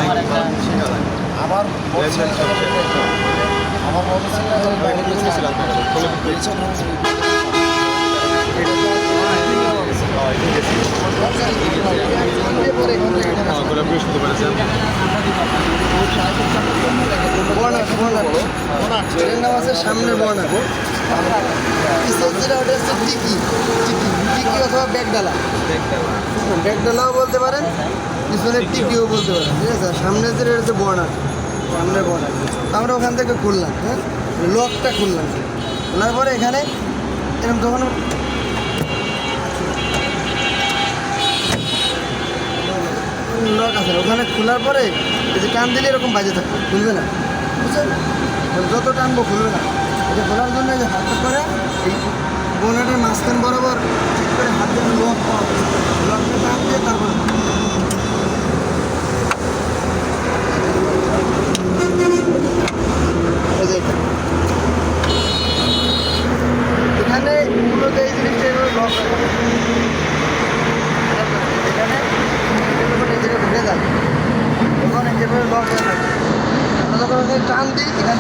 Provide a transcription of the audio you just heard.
আমার সামনের বর্ণা টিকি অথবা ব্যাগডালা ব্যাগডালাও বলতে পারেন, পিছনের টিকিও বলতে পারেন। ঠিক আছে, সামনে যে হচ্ছে বর্ণা, সামনের বর্ণা আমরা ওখান থেকে খুললাম। হ্যাঁ, লকটা খুললাম, খোলার পরে এখানে এরকম যখন লক আছে ওখানে খোলার পরে এই যে টান দিলে এরকম বাজে থাকবে, খুলবে না। বুঝছেন, যত টানবো খুলবে না। এটা খোলার জন্য যে হাতটা করে এই বোনাটের মাঝখান বরাবর ঠিক করে হাতে লক পাওয়া, লকটা টান দিয়ে তারপর এখানে মূলত এই জিনিসটা এভাবে লক এখানে ঢুকে যাবে, তখন এভাবে লক হয়ে থাকে। আমরা যখন টান দিই এখান